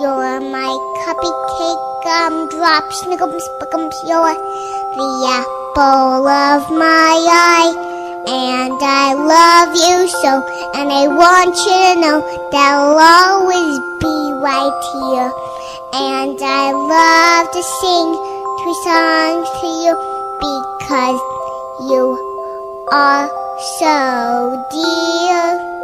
You're my cupcake, gumdrop, snickums, spickums. You're the apple of my eye. And I love you so, and I want you to know that I'll always be right here. And I love to sing 2 songs to you because you are so dear.